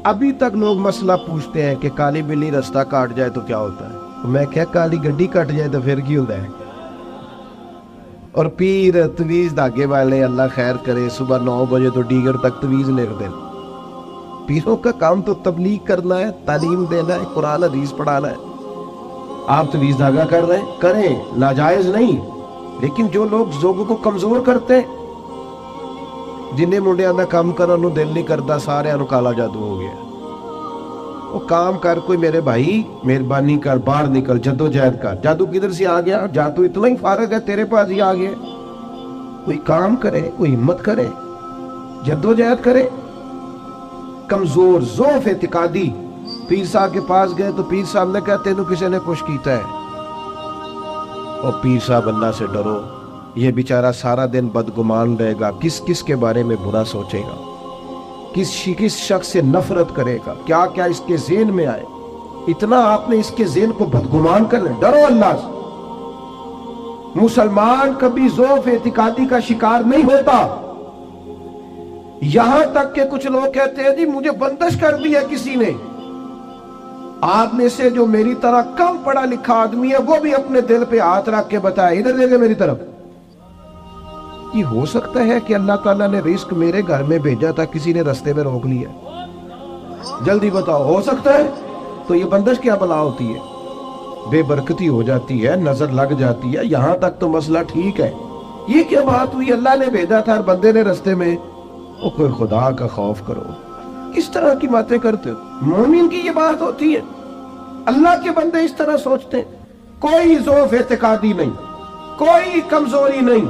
ابھی تک لوگ مسئلہ پوچھتے ہیں کہ کالی بلی رستہ کاٹ جائے تو کیا ہوتا ہے. میں کیا کالی گڈی کٹ جائے تو پھر کیا ہوتا ہے. اور پیر تویز دھاگے والے اللہ خیر کرے صبح 9 بجے تو ڈیگر تک تویز لکھ دیں. پیروں کا کام تو تبلیغ کرنا ہے، تعلیم دینا ہے، قرآن حدیث پڑھانا ہے. آپ تویز دھاگا کر رہے ہیں کریں، ناجائز نہیں، لیکن جو لوگ لوگوں کو کمزور کرتے ہیں، جنہیں منڈیاں دا کام کرن نو دل نہیں کرتا، سارے انو کالا جادو ہو گیا. وہ کام کر کوئی میرے بھائی، مہربانی کر، باہر نکل، جدوجہد کر. جادو کدھر سے آ گیا؟ جادو اتنا ہی فارغ ہے تیرے پاس ہی آ گیا. کوئی کام کرے، کوئی ہمت کرے، جدوجہد کرے. کمزور ضعف اعتقادی پیر صاحب کے پاس گئے تو پیر صاحب نے کہا تینوں کسی نے کچھ کیتا ہے. اور پیر صاحب اللہ سے ڈرو، یہ بیچارہ سارا دن بدگمان رہے گا، کس کس کے بارے میں برا سوچے گا، کس شخص سے نفرت کرے گا، کیا کیا اس کے ذہن میں آئے. اتنا آپ نے اس کے ذہن کو بدگمان کر لیں. ڈرو اللہ سے. مسلمان کبھی ضعف اعتقادی کا شکار نہیں ہوتا. یہاں تک کہ کچھ لوگ کہتے ہیں جی مجھے بندش کر دی ہے کسی نے. آپ میں سے جو میری طرح کم پڑھا لکھا آدمی ہے وہ بھی اپنے دل پہ ہاتھ رکھ کے بتائے، ادھر دیکھیں میری طرف. یہ ہو سکتا ہے کہ اللہ تعالیٰ نے رزق میرے گھر میں بھیجا تھا، کسی نے رستے میں روک لیا؟ جلدی بتاؤ، ہو سکتا ہے؟ تو یہ بندش کیا بلا ہوتی ہے؟ بے برکتی ہو جاتی ہے، نظر لگ جاتی ہے. یہاں تک تو مسئلہ ٹھیک ہے. یہ کیا بات ہوئی؟ اللہ نے بھیجا تھا اور بندے نے رستے میں. او کوئی خدا کا خوف کرو. کس طرح کی باتیں کرتے ہو؟ مومن کی یہ بات ہوتی ہے. اللہ کے بندے اس طرح سوچتے ہیں. کوئی ضعف اعتقادی نہیں، کوئی کمزوری نہیں.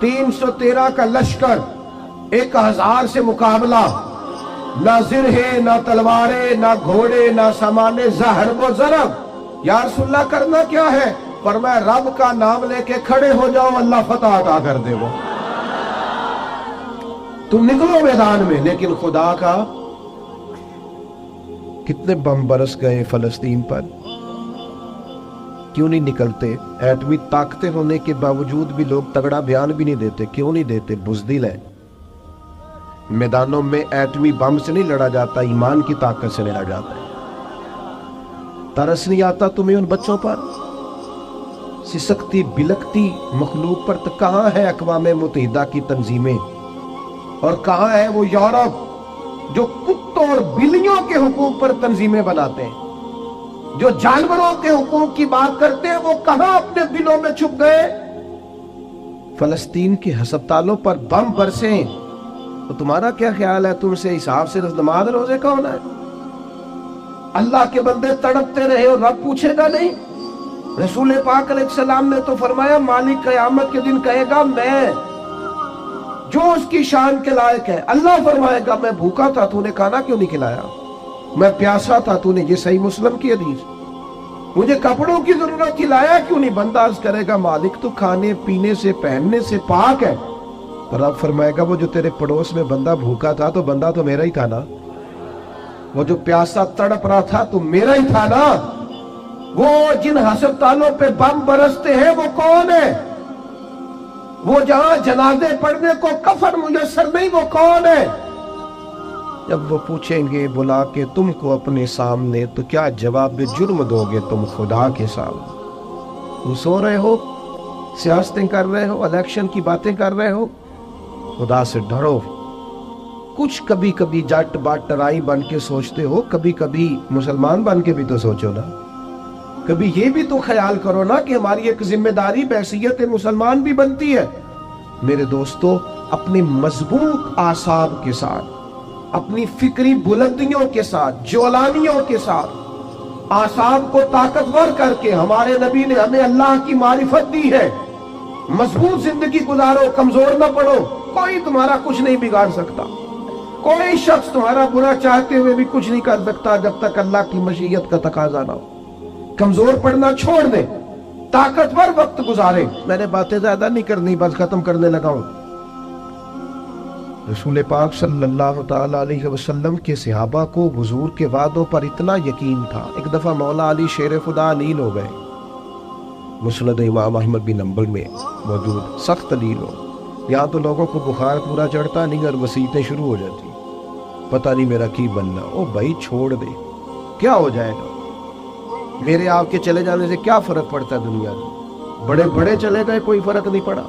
313 کا لشکر، 1000 سے مقابلہ. نہ زرہیں، نہ تلواریں، نہ گھوڑے، نہ سامان ضرب و ضرب. یا رسول اللہ کرنا کیا ہے؟ فرمایا رب کا نام لے کے کھڑے ہو جاؤ، اللہ فتح عطا کر دے. وہ تم نکلو میدان میں، لیکن خدا کا. کتنے بم برس گئے فلسطین پر، کیوں نہیں نکلتے؟ ایٹمی طاقتیں ہونے کے باوجود بھی لوگ تگڑا بیان بھی نہیں دیتے. کیوں نہیں دیتے؟ بزدل ہیں. میدانوں میں ایٹمی بم سے نہیں لڑا جاتا، ایمان کی طاقت سے لڑا جاتا ہے. ترس نہیں آتا تمہیں ان بچوں پر؟ سسکتی بلکتی مخلوق پر. تو کہاں ہے اقوام متحدہ کی تنظیمیں، اور کہاں ہے وہ یورپ جو کتوں اور بلیوں کے حقوق پر تنظیمیں بناتے ہیں؟ جو جانوروں کے حقوق کی بات کرتے ہیں وہ کہاں اپنے دلوں میں چھپ گئے؟ فلسطین کے ہسپتالوں پر بم برسیں تو تمہارا کیا خیال ہے؟ تم سے حساب سے نماز روزے کا ہونا ہے؟ اللہ کے بندے تڑپتے رہے اور رب پوچھے گا نہیں؟ رسول پاک علیہ السلام نے تو فرمایا مالک قیامت کے دن کہے گا میں جو اس کی شان کے لائق ہے. اللہ فرمائے گا میں بھوکا تھا، تو نے کھانا کیوں نہیں کھلایا؟ میں پیاسا تھا، تو نے، یہ صحیح مسلم کی حدیث، مجھے کپڑوں کی ضرورت تھی، لایا کیوں نہیں؟ بندہ عرض کرے گا مالک تو کھانے پینے سے پہننے سے پاک ہے. پر اب فرمائے گا وہ جو تیرے پڑوس میں بندہ بھوکا تھا تو بندہ تو میرا ہی تھا نا. وہ جو پیاسا تڑپ رہا تھا تو میرا ہی تھا نا. وہ جن ہسپتالوں پہ بم برستے ہیں وہ کون ہے؟ وہ جہاں جنازے پڑھنے کو کفن میسر نہیں، وہ کون ہے؟ جب وہ پوچھیں گے بلا کے تم کو اپنے سامنے تو کیا جواب جرم دو گے تم خدا کے سامنے؟ تم سو رہے ہو، سیاستیں کر رہے ہو، الیکشن کی باتیں کر رہے ہو. خدا سے ڈرو. کچھ کبھی کبھی جٹ بٹ ٹرائی بن کے سوچتے ہو، کبھی کبھی مسلمان بن کے بھی تو سوچو نا. کبھی یہ بھی تو خیال کرو نا کہ ہماری ایک ذمہ داری بحیثیت مسلمان بھی بنتی ہے. میرے دوستو، اپنی مضبوط اعصاب کے ساتھ، اپنی فکری بلندیوں کے ساتھ، جولانیوں کے ساتھ اعصاب کو طاقتور کر کے ہمارے نبی نے ہمیں اللہ کی معرفت دی ہے. مضبوط زندگی گزارو، کمزور نہ پڑو. کوئی تمہارا کچھ نہیں بگاڑ سکتا. کوئی شخص تمہارا برا چاہتے ہوئے بھی کچھ نہیں کر سکتا جب تک اللہ کی مشیت کا تقاضا نہ ہو. کمزور پڑنا چھوڑ دے، طاقتور وقت گزارے. میں نے باتیں زیادہ نہیں کرنی، بس ختم کرنے لگا ہوں. رسول پاک صلی اللہ تعالی علیہ وسلم کے صحابہ کو حضور کے وعدوں پر اتنا یقین تھا. ایک دفعہ مولا علی شیر خدا نیل ہو گئے. مسند امام احمد بن حنبل میں موجود، سخت نیل ہو. یہاں تو لوگوں کو بخار پورا چڑھتا نہیں اور وسیعتیں شروع ہو جاتی. پتہ نہیں میرا کی بننا. او بھائی چھوڑ دے, کیا ہو جائے گا؟ میرے آپ کے چلے جانے سے کیا فرق پڑتا ہے دنیا میں؟ بڑے بڑے چلے گئے, کوئی فرق نہیں پڑا.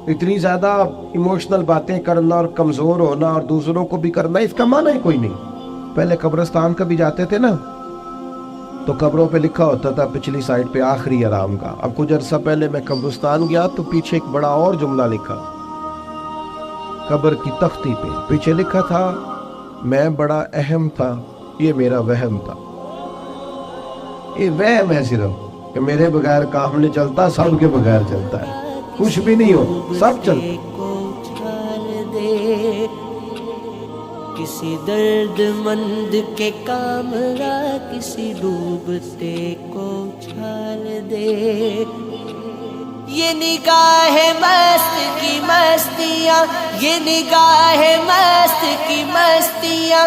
اتنی زیادہ ایموشنل باتیں کرنا اور کمزور ہونا اور دوسروں کو بھی کرنا, اس کا معنی ہی کوئی نہیں. پہلے قبرستان کا بھی جاتے تھے نا, تو قبروں پہ لکھا ہوتا تھا پچھلی سائڈ پہ آخری آرام کا. اب کچھ عرصہ پہلے میں قبرستان گیا تو پیچھے ایک بڑا اور جملہ لکھا, قبر کی تختی پہ پیچھے لکھا تھا میں بڑا اہم تھا, یہ میرا وہم تھا. یہ وہم ہے صرف کہ میرے بغیر کام نہیں چلتا, سب کے بغیر چلتا ہے. کچھ بھی نہیں ہو, سب چلتا. کسی درد مند کے کام را کسی ڈوبتے کو چھال دے. یہ نگاہ مست کی مستیاں, یہ نگاہ مست کی مستیاں,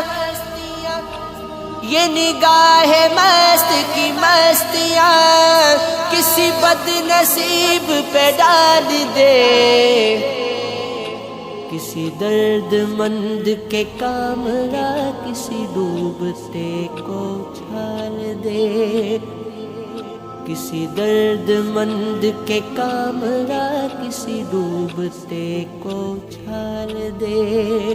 یہ نگاہ مست کی مستیاں کسی بد نصیب پہ ڈال دے. کسی درد مند کے کام را کسی ڈوبتے کو چھال دے. کسی درد مند کے کام را کسی ڈوبتے کو چھال دے.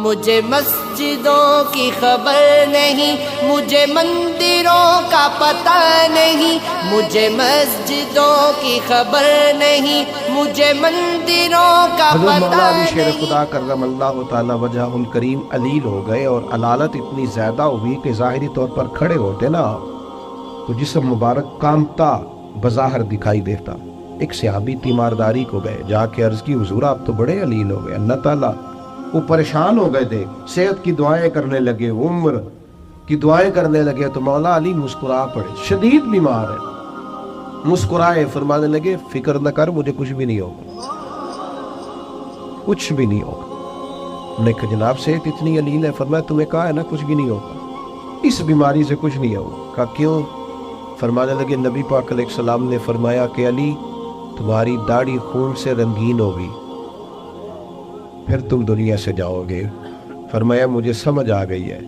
مجھے مسجدوں کی خبر نہیں, مجھے مندروں کا پتہ نہیں, مجھے مسجدوں کی خبر نہیں, مجھے مندروں کا حضرت پتہ مولا علی شیر نہیں. خدا کرم اللہ تعالی وجہ الکریم علیل ہو گئے, اور علالت اتنی زیادہ ہوئی کہ ظاہری طور پر کھڑے ہوتے نا تو جسم مبارک کامتا بظاہر دکھائی دیتا. ایک صحابی تیمارداری کو گئے, جا کے عرض کی حضور آپ تو بڑے علیل ہو گئے. اللہ تعالیٰ وہ پریشان ہو گئے تھے, صحت کی دعائیں کرنے لگے, عمر کی دعائیں کرنے لگے. تو مولا علی مسکرا پڑے, شدید بیمار ہے, مسکرائے, فرمانے لگے فکر نہ کر, مجھے کچھ بھی نہیں ہوگا, کچھ بھی نہیں ہوگا. انہوں نے کہا جناب صحت اتنی علیل ہے. فرمایا تمہیں کہا ہے نا کچھ بھی نہیں ہوگا, اس بیماری سے کچھ نہیں ہوگا. کہا کیوں؟ فرمانے لگے نبی پاک علیہ السلام نے فرمایا کہ علی تمہاری داڑھی خون سے رنگین ہوگی, پھر تم دنیا سے جاؤ گے. فرمایا مجھے سمجھ آ گئی ہے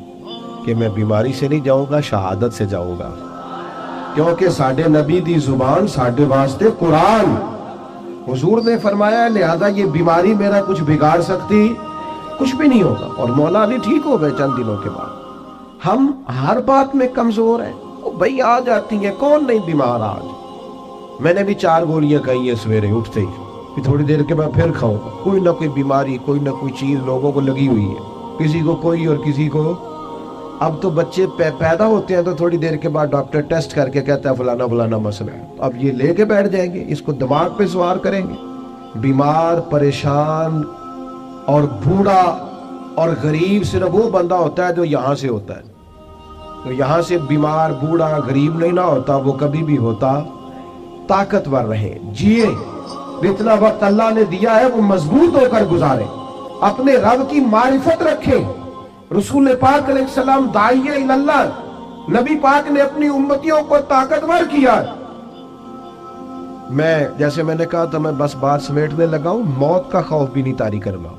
کہ میں بیماری سے نہیں جاؤں گا, شہادت سے جاؤں گا, کیونکہ ساڈے نبی دی زبان ساڈے واسطے قرآن. حضور نے فرمایا لہذا یہ بیماری میرا کچھ بگاڑ سکتی کچھ بھی نہیں ہوگا. اور مولا علی ٹھیک ہو گئے چند دنوں کے بعد. ہم ہر بات میں کمزور ہیں, وہ بھئی آ جاتی ہیں, کون نہیں بیمار آج. میں نے بھی 4 گولیاں کھائی ہیں سویرے اٹھتے ہی, پھر تھوڑی دیر کے بعد پھر کھاؤں گا. کوئی نہ کوئی بیماری, کوئی نہ کوئی چیز لوگوں کو لگی ہوئی ہے, کسی کو کوئی اور کسی کو. اب تو بچے پیدا ہوتے ہیں تو تھوڑی دیر کے بعد ڈاکٹر ٹیسٹ کر کے کہتا ہے فلانا فلانا مسئلہ ہے. اب یہ لے کے بیٹھ جائیں گے, اس کو دماغ پہ سوار کریں گے. بیمار, پریشان اور بوڑھا اور غریب صرف وہ بندہ ہوتا ہے جو یہاں سے ہوتا ہے. تو یہاں سے بیمار, بوڑھا, غریب نہیں نہ ہوتا, وہ کبھی بھی ہوتا طاقتور رہے, جیے. اتنا وقت اللہ نے دیا ہے وہ مضبوط ہو کر گزارے, اپنے رب کی معرفت رکھے. رسول پاک علیہ السلام داعیہ اللہ, نبی پاک نے اپنی امتیوں کو طاقتور کیا. میں جیسے میں نے کہا تھا میں بس بات سمیٹنے لگا ہوں, موت کا خوف بھی نہیں طاری کرنا.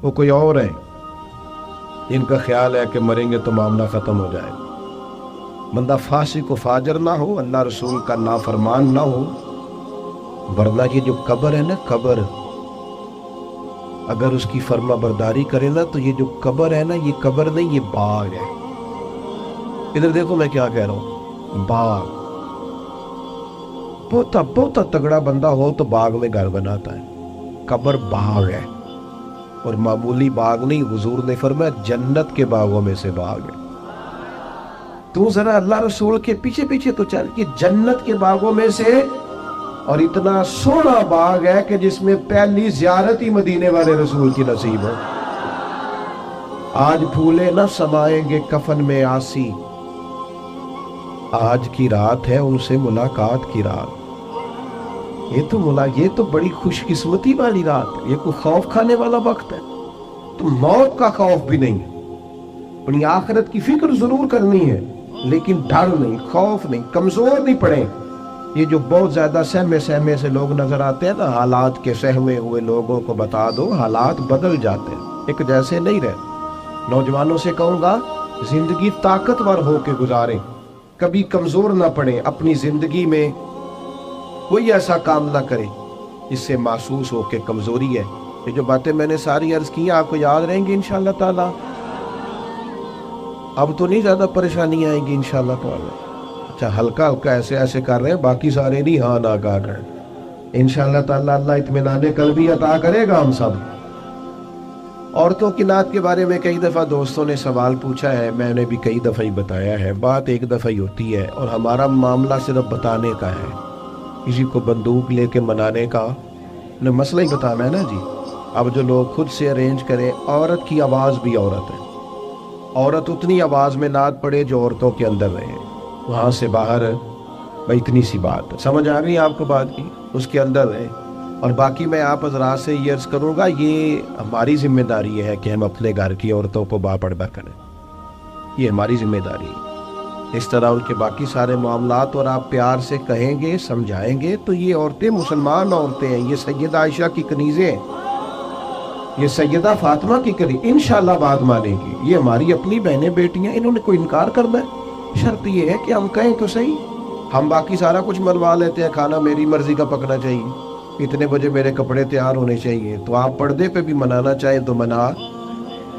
وہ کوئی اور ہے جن کا خیال ہے کہ مریں گے تو معاملہ ختم ہو جائے. بندہ فاسق و فاجر نہ ہو, اللہ رسول کا نافرمان نہ ہو, ورنہ یہ جو قبر ہے نا, قبر اگر اس کی فرما برداری کرے نا تو یہ جو قبر ہے نا, یہ قبر نہیں, یہ باغ ہے. ادھر دیکھو میں کیا کہہ رہا ہوں, باغ. بہت تگڑا بندہ ہو تو باغ میں گھر بناتا ہے. قبر باغ ہے, اور معمولی باغ نہیں. حضور نے فرمایا جنت کے باغوں میں سے باغ ہے. تو ذرا اللہ رسول کے پیچھے پیچھے تو چل, کہ جنت کے باغوں میں سے, اور اتنا سونا باغ ہے کہ جس میں پہلی زیارت ہی مدینے والے رسول کی نصیب ہو. آج پھولے نہ سمائیں گے کفن میں آسی, آج کی رات ہے ان سے ملاقات کی رات. یہ تو بڑی خوش قسمتی والی رات ہے, یہ کوئی خوف کھانے والا وقت ہے. تو موت کا خوف بھی نہیں, اپنی آخرت کی فکر ضرور کرنی ہے, لیکن ڈر نہیں, خوف نہیں, کمزور نہیں پڑے. یہ جو بہت زیادہ سہمے سے لوگ نظر آتے ہیں نا, حالات کے سہمے ہوئے لوگوں کو بتا دو حالات بدل جاتے ہیں. ایک جیسے نہیں رہے. نوجوانوں سے کہوں گا زندگی طاقتور ہو کے گزاریں, کبھی کمزور نہ پڑیں, اپنی زندگی میں کوئی ایسا کام نہ کریں جس سے محسوس ہو کہ کمزوری ہے. یہ جو باتیں میں نے ساری عرض کی آپ کو یاد رہیں گی انشاءاللہ تعالی. اب تو نہیں زیادہ پریشانی آئیں گی انشاءاللہ تعالی. اچھا ہلکا ہلکا ایسے ایسے کر رہے ہیں, باقی سارے نہیں ہاں نہ کر رہے ہیں. انشاءاللہ تعالی اللہ اطمینان قلبی عطا کرے گا ہم سب. عورتوں کی نعت کے بارے میں کئی دفعہ دوستوں نے سوال پوچھا ہے, میں نے بھی کئی دفعہ ہی بتایا ہے. بات ایک دفعہ ہی ہوتی ہے اور ہمارا معاملہ صرف بتانے کا ہے, کسی کو بندوق لے کے منانے کا مسئلہ ہی بتانا ہے نا جی. اب جو لوگ خود سے ارینج کریں, عورت کی آواز بھی عورت ہے, عورت اتنی آواز میں نعت پڑے جو عورتوں کے اندر رہے, وہاں سے باہر بھائی اتنی سی بات سمجھ آ گئی آپ کو بات کی, اس کے اندر رہے. اور باقی میں آپ حضرات سے یہ عرض کروں گا, یہ ہماری ذمہ داری ہے کہ ہم اپنے گھر کی عورتوں کو باپردہ کریں, یہ ہماری ذمہ داری ہے. اس طرح ان کے باقی سارے معاملات اور آپ پیار سے کہیں گے, سمجھائیں گے تو یہ عورتیں مسلمان عورتیں ہیں, یہ سیدہ عائشہ کی کنیزیں ہیں, یہ سیدہ فاطمہ کی کنیز انشاءاللہ بات مانیں گی. یہ ہماری اپنی بہنیں بیٹیاں, انہوں نے کوئی انکار کرنا ہے؟ شرط یہ ہے کہ ہم کہیں تو صحیح. ہم باقی سارا کچھ منوا لیتے ہیں, کھانا میری مرضی کا پکنا چاہیے, اتنے بجے میرے کپڑے تیار ہونے چاہیے. تو آپ پردے پہ بھی منانا چاہیں تو منا,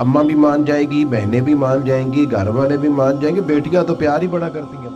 اماں بھی مان جائے گی, بہنیں بھی مان جائیں گی, گھر والے بھی مان جائیں گے. بیٹیاں تو پیار ہی بڑا کرتی ہیں.